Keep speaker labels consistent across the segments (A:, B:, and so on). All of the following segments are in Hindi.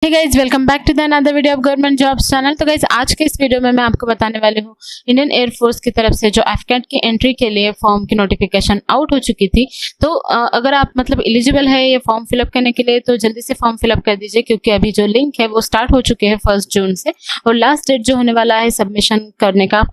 A: Hey guys, welcome back to the another video of government jobs channel. तो गाइस, आज के इस वीडियो में मैं आपको बताने वाली हूँ इंडियन एयरफोर्स की तरफ से जो एफकेट की एंट्री के लिए फॉर्म की नोटिफिकेशन आउट हो चुकी थी। तो अगर आप मतलब एलिजिबल है ये फॉर्म फिलअप करने के लिए तो जल्दी से फॉर्म फिलअप कर दीजिए, क्योंकि अभी जो लिंक है वो स्टार्ट हो चुके हैं 1 जून से, और लास्ट डेट जो होने वाला है सबमिशन करने का,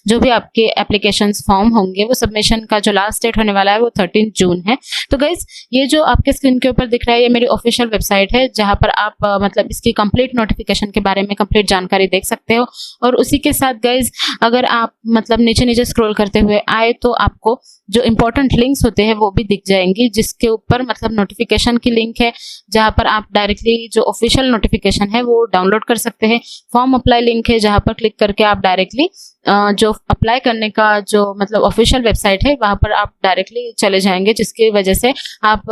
A: जो भी आपके एप्लीकेशंस फॉर्म होंगे वो सबमिशन का जो लास्ट डेट होने वाला है वो 13 जून है। तो गाइज, ये जो आपके स्क्रीन के ऊपर दिख रहा है ये मेरी ऑफिशियल वेबसाइट है, जहां पर आप मतलब इसकी कंप्लीट नोटिफिकेशन के बारे में कंप्लीट जानकारी देख सकते हो। और उसी के साथ गाइज, अगर आप मतलब नीचे नीचे स्क्रॉल करते हुए आए तो आपको जो इंपॉर्टेंट लिंक्स होते हैं वो भी दिख जाएंगी, जिसके ऊपर मतलब नोटिफिकेशन की लिंक है, जहां पर आप डायरेक्टली जो ऑफिशियल नोटिफिकेशन है वो डाउनलोड कर सकते हैं। फॉर्म अप्लाई लिंक है, जहां पर क्लिक करके आप डायरेक्टली जो अप्लाई करने का जो मतलब ऑफिशियल वेबसाइट है वहां पर आप डायरेक्टली चले जाएंगे, जिसकी वजह से आप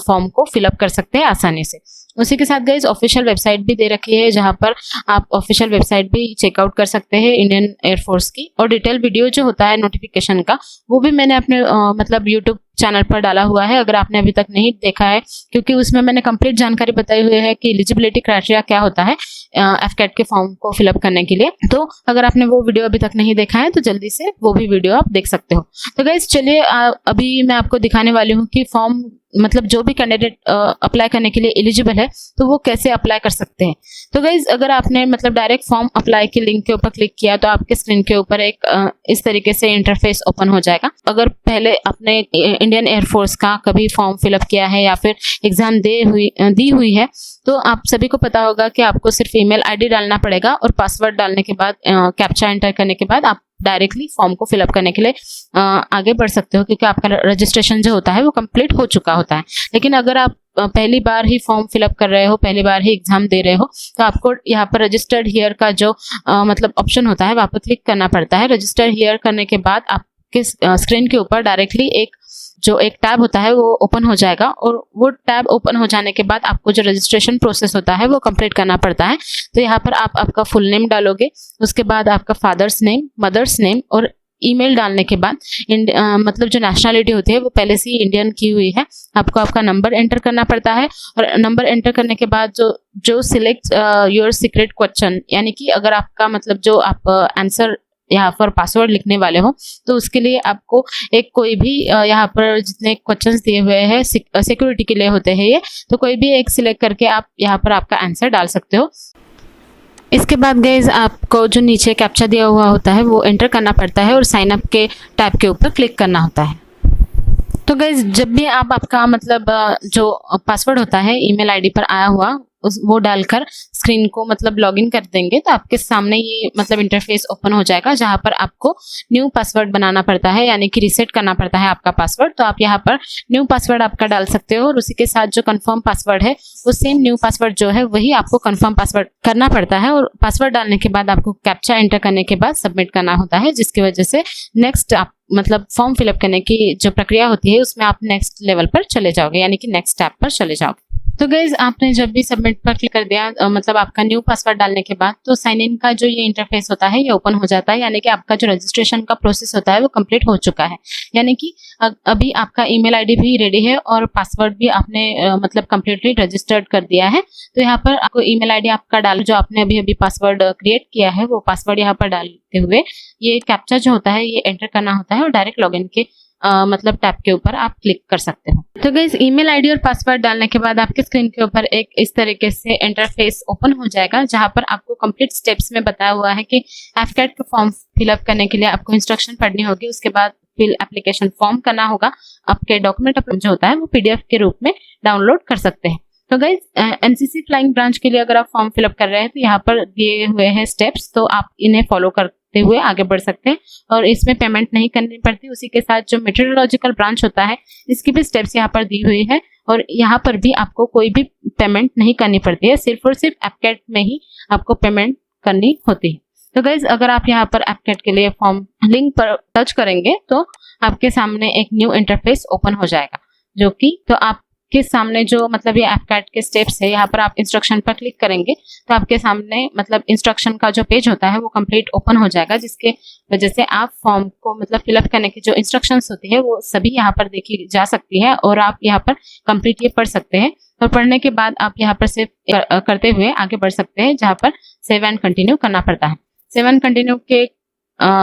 A: फॉर्म को फिलअप कर सकते हैं आसानी से। उसी के साथ गाइज ऑफिशियल वेबसाइट भी दे रखी है, जहां पर आप ऑफिशियल वेबसाइट भी चेकआउट कर सकते हैं इंडियन एयरफोर्स की। और डिटेल वीडियो जो होता है नोटिफिकेशन का वो भी मैंने अपने मतलब यूट्यूब चैनल पर डाला हुआ है, अगर आपने अभी तक नहीं देखा है, क्योंकि उसमें मैंने कंप्लीट जानकारी बताई हुई है कि एलिजिबिलिटी क्राइटेरिया क्या होता है एफकेट के फॉर्म को फिलअप करने के लिए। तो अगर आपने वो वीडियो अभी तक नहीं देखा है तो जल्दी से वो भी वीडियो आप देख सकते हो। तो गाइज चलिए, अभी मैं आपको दिखाने वाली हूँ कि फॉर्म मतलब जो भी कैंडिडेट अप्लाई करने के लिए एलिजिबल है तो वो कैसे अप्लाई कर सकते हैं। तो गाइज, अगर आपने मतलब डायरेक्ट फॉर्म अप्लाई के लिंक के ऊपर क्लिक किया तो आपके स्क्रीन के ऊपर एक इस तरीके से इंटरफेस ओपन हो जाएगा। अगर पहले आपने इंडियन एयरफोर्स का कभी फॉर्म फिलअप किया है या फिर एग्जाम दी हुई है तो आप सभी को पता होगा कि आपको सिर्फ ईमेल आईडी डालना पड़ेगा, और पासवर्ड डालने के बाद कैप्चा एंटर करने के बाद आप डायरेक्टली फॉर्म को फिलअप करने के लिए आगे बढ़ सकते हो, क्योंकि आपका रजिस्ट्रेशन जो होता है वो कंप्लीट हो चुका होता है। लेकिन अगर आप पहली बार ही फॉर्म फिलअप कर रहे हो, पहली बार ही एग्जाम दे रहे हो, तो आपको यहाँ पर रजिस्टर्ड हियर का जो मतलब ऑप्शन होता है वहां पर क्लिक करना पड़ता है। रजिस्टर हियर करने के बाद आपके स्क्रीन के ऊपर डायरेक्टली एक टैब होता है वो ओपन हो जाएगा, और वो टैब ओपन हो जाने के बाद आपको जो रजिस्ट्रेशन प्रोसेस होता है वो कंप्लीट करना पड़ता है। तो यहाँ पर आप आपका फुल नेम डालोगे, उसके बाद आपका फादर्स नेम, मदर्स नेम, और ईमेल डालने के बाद मतलब जो नेशनलिटी होती है वो पहले से ही इंडियन की हुई है, आपको आपका नंबर एंटर करना पड़ता है। और नंबर एंटर करने के बाद जो सिलेक्ट योर सीक्रेट क्वेश्चन, यानी कि अगर आपका मतलब जो आप आंसर यहाँ पर पासवर्ड लिखने वाले हो तो उसके लिए आपको एक कोई भी यहाँ पर जितने क्वेश्चंस दिए हुए हैं सिक्योरिटी के लिए होते हैं ये, तो कोई भी एक सिलेक्ट करके आप यहाँ पर आपका आंसर डाल सकते हो। इसके बाद गाइज आपको जो नीचे कैप्चा दिया हुआ होता है वो एंटर करना पड़ता है और साइन अप के टैब के ऊपर क्लिक करना होता है। तो गाइज, जब भी आप आपका मतलब जो पासवर्ड होता है ईमेल आईडी पर आया हुआ वो डालकर स्क्रीन को मतलब लॉगिन कर देंगे तो आपके सामने ये मतलब इंटरफेस ओपन हो जाएगा, जहां पर आपको न्यू पासवर्ड बनाना पड़ता है, यानी कि रीसेट करना पड़ता है आपका पासवर्ड। तो आप यहाँ पर न्यू पासवर्ड आपका डाल सकते हो, और उसी के साथ जो कंफर्म पासवर्ड है वो सेम न्यू पासवर्ड जो है वही आपको कंफर्म पासवर्ड करना पड़ता है। और पासवर्ड डालने के बाद आपको कैप्चा एंटर करने के बाद सबमिट करना होता है, जिसकी वजह से नेक्स्ट आप मतलब फॉर्म फिलअप करने की जो प्रक्रिया होती है उसमें आप नेक्स्ट लेवल पर चले जाओगे, यानी कि नेक्स्ट स्टेप पर चले जाओगे। तो गाइज, आपने जब भी सबमिट पर क्लिक कर दिया मतलब आपका न्यू पासवर्ड डालने के बाद, तो साइन इन का जो ये इंटरफेस होता है ये ओपन हो जाता है, यानी कि आपका जो रजिस्ट्रेशन का प्रोसेस होता है वो कंप्लीट हो चुका है। यानी कि अभी आपका ईमेल आईडी भी रेडी है और पासवर्ड भी आपने मतलब कंप्लीटली रजिस्टर्ड कर दिया है। तो यहाँ पर आपको ईमेल आईडी आपका डाल, जो आपने अभी अभी पासवर्ड क्रिएट किया है वो पासवर्ड यहाँ पर डालते हुए ये कैप्चा जो होता है ये एंटर करना होता है, और डायरेक्ट लॉगिन के मतलब टैब के ऊपर आप क्लिक कर सकते हो। तो गाइस, ईमेल आईडी और पासवर्ड डालने के बाद आपके स्क्रीन के ऊपर एक इस तरीके से इंटरफेस ओपन हो जाएगा, जहां पर आपको कंप्लीट स्टेप्स में बताया हुआ है कि एफकेट का फॉर्म फिलअप करने के लिए आपको इंस्ट्रक्शन पढ़नी होगी, उसके बाद फिल एप्लीकेशन फॉर्म करना होगा, आपके डॉक्यूमेंट जो होता है वो पीडीएफ के रूप में डाउनलोड कर सकते हैं। तो गाइज, एनसीसी फ्लाइंग ब्रांच के लिए अगर आप फॉर्म फिलअप कर रहे हैं तो यहाँ पर दिए हुए हैं स्टेप्स, तो आप इन्हें फॉलो करते हुए आगे बढ़ सकते हैं, और इसमें पेमेंट नहीं करनी पड़ती। उसी के साथ जो मेट्रोलॉजिकल ब्रांच होता है इसकी भी स्टेप्स यहाँ पर दी हुई है, और यहाँ पर भी आपको कोई भी पेमेंट नहीं करनी पड़ती है, सिर्फ और सिर्फ एफकेट में ही आपको पेमेंट करनी होती है। तो गाइज, अगर आप यहाँ पर एफकेट के लिए फॉर्म लिंक पर टच करेंगे तो आपके सामने एक न्यू इंटरफेस ओपन हो जाएगा, जो कि तो आप आपके सामने जो मतलब ये एफकैट के स्टेप्स है, यहाँ पर आप इंस्ट्रक्शन पर क्लिक करेंगे तो आपके सामने मतलब इंस्ट्रक्शन का जो पेज होता है वो कंप्लीट ओपन हो जाएगा, जिसके वजह से आप फॉर्म को मतलब फिलअप करने की जो इंस्ट्रक्शंस होती है वो सभी यहाँ पर देखी जा सकती है और आप यहाँ पर कंप्लीट ये पढ़ सकते हैं। और पढ़ने के बाद आप यहाँ पर सेव करते हुए आगे बढ़ सकते हैं, जहाँ पर सेव एंड कंटिन्यू करना पड़ता है। सेव एंड कंटिन्यू के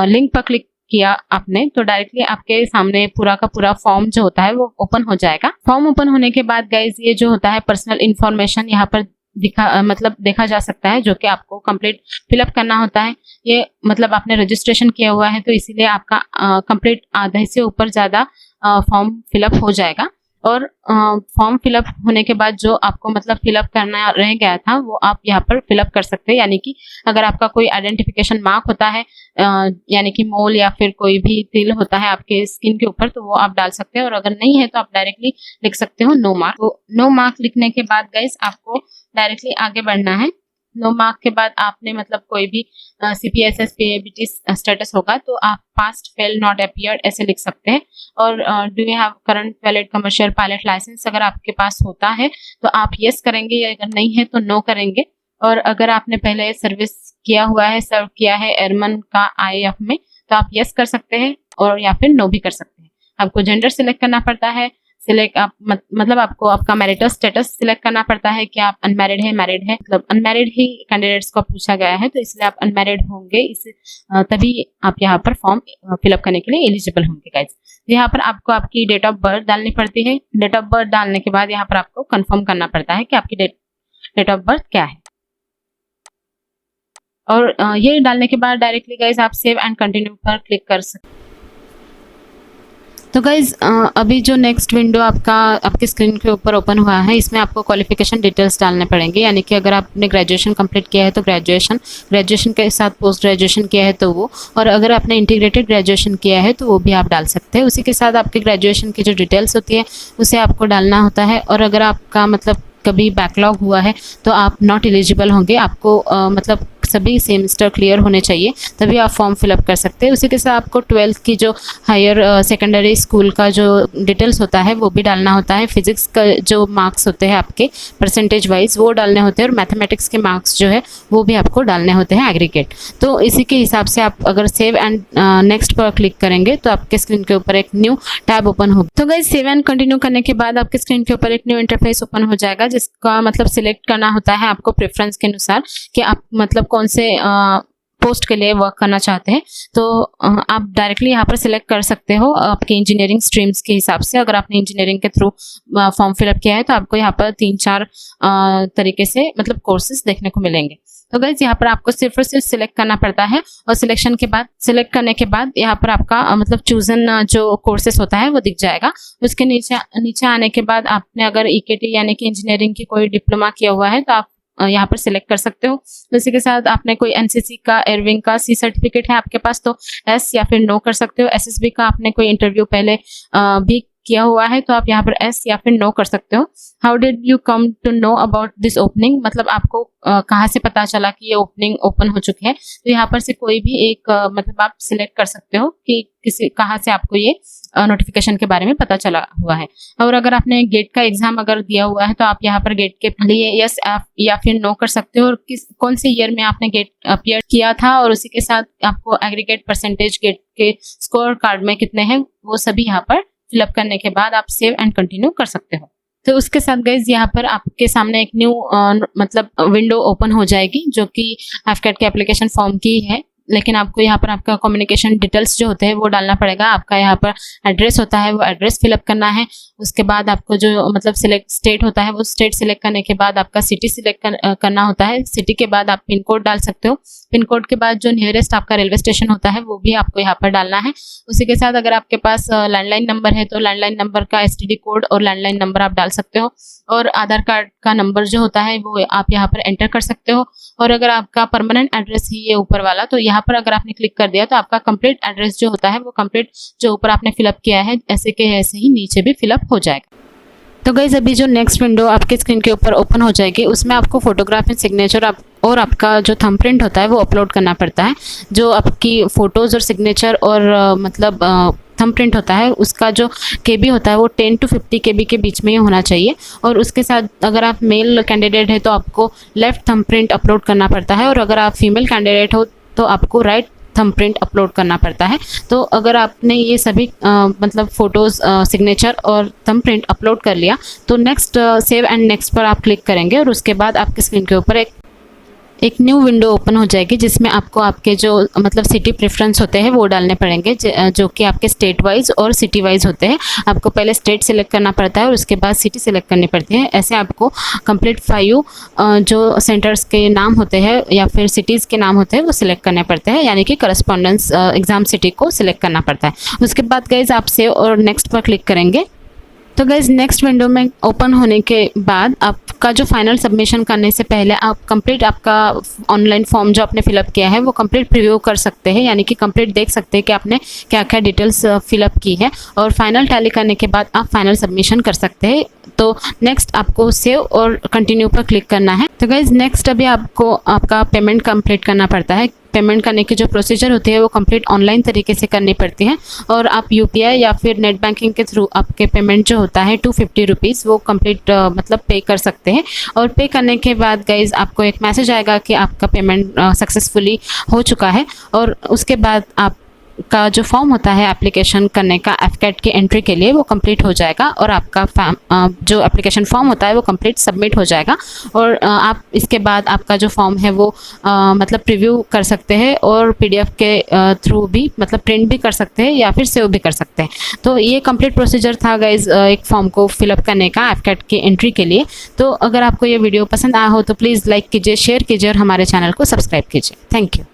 A: लिंक पर क्लिक किया आपने तो डायरेक्टली आपके सामने पूरा का पूरा फॉर्म जो होता है वो ओपन हो जाएगा। फॉर्म ओपन होने के बाद गाइज ये जो होता है पर्सनल इंफॉर्मेशन यहाँ पर देखा जा सकता है, जो कि आपको कंप्लीट फिलअप करना होता है। ये मतलब आपने रजिस्ट्रेशन किया हुआ है तो इसीलिए आपका कंप्लीट आधे से ऊपर ज्यादा फॉर्म फिलअप हो जाएगा। और फॉर्म फिलअप होने के बाद जो आपको मतलब फिलअप करना रह गया था वो आप यहाँ पर फिलअप कर सकते हैं। यानी कि अगर आपका कोई आइडेंटिफिकेशन मार्क होता है यानी कि मोल या फिर कोई भी तिल होता है आपके स्किन के ऊपर तो वो आप डाल सकते हैं, और अगर नहीं है तो आप डायरेक्टली लिख सकते हो नो मार्क। तो नो मार्क लिखने के बाद गाइस आपको डायरेक्टली आगे बढ़ना है। नो मार्क के बाद आपने मतलब कोई भी CPSS PABT स्टेटस होगा तो आप पास्ट फेल नॉट अपीयर्ड ऐसे लिख सकते हैं। और do you have current valid commercial pilot licence अगर आपके पास होता है तो आप यस करेंगे, या अगर नहीं है तो नो करेंगे। और अगर आपने पहले सर्विस किया हुआ है, सर्व किया है एयरमैन का IAF में तो आप यस कर सकते हैं और या फिर नो भी कर सकते हैं। आपको जेंडर सिलेक्ट करना पड़ता है। सिलेक्ट आप मतलब आपको आपका मैरिटल स्टेटस सिलेक्ट करना पड़ता है कि आप अनमैरिड है मैरिड है, मतलब अनमैरिड ही कैंडिडेट्स को पूछा गया है तो इसलिए आप अनमैरिड होंगे, इस तभी आप यहाँ पर फॉर्म फिलअप करने के लिए एलिजिबल होंगे गाइस। यहाँ पर आपको आपकी डेट ऑफ बर्थ डालनी पड़ती है। डेट ऑफ बर्थ डालने के बाद यहाँ पर आपको कंफर्म करना पड़ता है कि आपकी डेट ऑफ बर्थ क्या है। और ये डालने के बाद डायरेक्टली गाइस आप सेव एंड कंटिन्यू पर क्लिक कर सकते हैं। तो गाइज अभी जो नेक्स्ट विंडो आपके स्क्रीन के ऊपर ओपन हुआ है, इसमें आपको क्वालिफिकेशन डिटेल्स डालने पड़ेंगे। यानी कि अगर आपने ग्रेजुएशन कंप्लीट किया है तो ग्रेजुएशन के साथ पोस्ट ग्रेजुएशन किया है तो वो, और अगर आपने इंटीग्रेटेड ग्रेजुएशन किया है तो वो भी आप डाल सकते हैं। उसी के साथ आपके ग्रेजुएशन की जो डिटेल्स होती है उसे आपको डालना होता है। और अगर आपका मतलब कभी बैकलॉग हुआ है तो आप नॉट एलिजिबल होंगे। आपको मतलब सभी सेमेस्टर क्लियर होने चाहिए तभी आप फॉर्म फिलअप कर सकते हैं। उसी के साथ आपको 12th की जो हायर सेकेंडरी स्कूल का जो डिटेल्स होता है वो भी डालना होता है। फिजिक्स का जो मार्क्स होते हैं आपके परसेंटेज वाइज वो डालने होते हैं, और मैथमेटिक्स के मार्क्स जो है वो भी आपको डालने होते हैं एग्रीगेट। तो इसी के हिसाब से आप अगर सेव एंड नेक्स्ट पर क्लिक करेंगे तो आपके स्क्रीन के ऊपर एक न्यू टैब ओपन होगा। तो गाइस सेव एंड कंटिन्यू करने के बाद आपके स्क्रीन के ऊपर एक न्यू इंटरफेस ओपन हो जाएगा, जिसका मतलब सिलेक्ट करना होता है आपको प्रेफरेंस के अनुसार कि आप मतलब कौन से पोस्ट के लिए वर्क करना चाहते हैं। तो आप डायरेक्टली यहाँ पर सिलेक्ट कर सकते हो आपके इंजीनियरिंग स्ट्रीम्स के हिसाब से। अगर आपने इंजीनियरिंग के थ्रू फॉर्म फिलअप किया है तो आपको यहाँ पर 3-4 तरीके से मतलब कोर्सेज देखने को मिलेंगे। तो गाइस यहाँ पर आपको सिर्फ और सिर्फ सिलेक्ट करना पड़ता है, और सिलेक्ट करने के बाद यहाँ पर आपका मतलब चूजन जो कोर्सेस होता है वो दिख जाएगा। उसके नीचे आने के बाद आपने अगर EKT यानी कि इंजीनियरिंग की कोई डिप्लोमा किया हुआ है तो आप यहाँ पर सिलेक्ट कर सकते हो। इसी के साथ आपने कोई NCC का एयरविंग का C सर्टिफिकेट है आपके पास तो S या फिर नो कर सकते हो। SSB का आपने कोई इंटरव्यू पहले भी किया हुआ है तो आप यहाँ पर S या फिर नो कर सकते हो। How did you come to know about this opening, मतलब आपको कहाँ से पता चला कि ये ओपनिंग ओपन हो चुकी है। तो यहाँ पर से कोई भी एक मतलब आप सिलेक्ट कर सकते हो कि कहाँ से आपको ये नोटिफिकेशन के बारे में पता चला हुआ है। और अगर आपने गेट का एग्जाम अगर दिया हुआ है तो आप यहाँ पर गेट के लिए यस या फिर नो कर सकते हो, और कौन से ईयर में आपने गेट अपीयर किया था, और उसी के साथ आपको एग्रीगेट परसेंटेज गेट के स्कोर कार्ड में कितने हैं वो सभी यहाँ पर फिलअप करने के बाद आप सेव एंड कंटिन्यू कर सकते हो। तो उसके साथ गाइज यहाँ पर आपके सामने एक न्यू मतलब विंडो ओपन हो जाएगी जो कि एफकैट के एप्लीकेशन फॉर्म की है। लेकिन आपको यहाँ पर आपका कम्युनिकेशन डिटेल्स जो होते हैं वो डालना पड़ेगा। आपका यहाँ पर एड्रेस होता है वो एड्रेस फिलअप करना है। उसके बाद आपको जो मतलब सिलेक्ट स्टेट होता है वो स्टेट सिलेक्ट करने के बाद आपका सिटी सिलेक्ट करना होता है। सिटी के बाद आप पिन कोड डाल सकते हो। पिन कोड के बाद जो नियरेस्ट आपका रेलवे स्टेशन होता है वो भी आपको यहाँ पर डालना है। उसी के साथ अगर आपके पास लैंडलाइन नंबर है तो लैंडलाइन नंबर का STD कोड और लैंडलाइन नंबर आप डाल सकते हो, और आधार कार्ड का नंबर जो होता है वो आप यहाँ पर एंटर कर सकते हो। और अगर आपका परमानेंट एड्रेस ही ये ऊपर वाला तो यहाँ पर अगर आपने क्लिक कर दिया तो आपका कंप्लीट एड्रेस जो होता है वो कंप्लीट जो ऊपर आपने फिलअप किया है ऐसे के ऐसे ही नीचे भी फिलअप हो जाएगा। तो गाइस अभी जो नेक्स्ट विंडो आपके स्क्रीन के ऊपर ओपन हो जाएगी उसमें आपको फोटोग्राफ एंड सिग्नेचर और आपका जो थंबप्रिंट होता है वो अपलोड करना पड़ता है। जो आपकी फोटोज और सिग्नेचर और मतलब थंबप्रिंट होता है उसका जो केबी होता है वो 10 to 50 केबी के बीच में ही होना चाहिए। और उसके साथ अगर आप मेल कैंडिडेट है तो आपको लेफ्ट थंबप्रिंट अपलोड करना पड़ता है, और अगर आप फीमेल कैंडिडेट हो तो आपको राइट थंबप्रिंट अपलोड करना पड़ता है। तो अगर आपने ये सभी मतलब फ़ोटोज़, सिग्नेचर और थंबप्रिंट अपलोड कर लिया तो नेक्स्ट सेव एंड नेक्स्ट पर आप क्लिक करेंगे, और उसके बाद आपके स्क्रीन के ऊपर एक न्यू विंडो ओपन हो जाएगी जिसमें आपको आपके जो मतलब सिटी प्रेफरेंस होते हैं वो डालने पड़ेंगे, जो कि आपके स्टेट वाइज और सिटी वाइज होते हैं। आपको पहले स्टेट सिलेक्ट करना पड़ता है और उसके बाद सिटी सिलेक्ट करनी पड़ती है। ऐसे आपको कंप्लीट 5 जो सेंटर्स के नाम होते हैं या फिर सिटीज़ के नाम होते हैं वो सिलेक्ट करने पड़ते हैं, यानी कि करस्पॉन्डेंस एग्ज़ाम सिटी को सिलेक्ट करना पड़ता है। उसके बाद गाइज आप सेव और नेक्स्ट पर क्लिक करेंगे। तो गाइज नेक्स्ट विंडो में ओपन होने के बाद आपका जो फाइनल सबमिशन करने से पहले आप कंप्लीट आपका ऑनलाइन फॉर्म जो आपने फिलअप किया है वो कंप्लीट प्रीव्यू कर सकते हैं, यानी कि कंप्लीट देख सकते हैं कि आपने क्या क्या डिटेल्स फिलअप की है, और फाइनल टैली करने के बाद आप फाइनल सबमिशन कर सकते हैं। तो नेक्स्ट आपको सेव और कंटिन्यू पर क्लिक करना है। तो गाइज नेक्स्ट अभी आपको आपका पेमेंट कंप्लीट करना पड़ता है। पेमेंट करने की जो प्रोसीजर होती है वो कंप्लीट ऑनलाइन तरीके से करनी पड़ती है, और आप यूपीआई या फिर नेट बैंकिंग के थ्रू आपके पेमेंट जो होता है 250 रुपीज़ वो कंप्लीट मतलब पे कर सकते हैं। और पे करने के बाद गाइज आपको एक मैसेज आएगा कि आपका पेमेंट सक्सेसफुली हो चुका है, और उसके बाद आप का जो फॉर्म होता है एप्लीकेशन करने का एफकेट की एंट्री के लिए वो कंप्लीट हो जाएगा, और आपका जो एप्लीकेशन फॉर्म होता है वो कंप्लीट सबमिट हो जाएगा। और आप इसके बाद आपका जो फॉर्म है वो मतलब प्रीव्यू कर सकते हैं, और पीडीएफ के थ्रू भी मतलब प्रिंट भी कर सकते हैं या फिर सेव भी कर सकते हैं। तो ये कंप्लीट प्रोसीजर था गाइज एक फॉर्म को फिलअप करने का एफकेट की एंट्री के लिए। तो अगर आपको ये वीडियो पसंद आया हो तो प्लीज़ लाइक कीजिए, शेयर कीजिए और हमारे चैनल को सब्सक्राइब कीजिए। Thank you.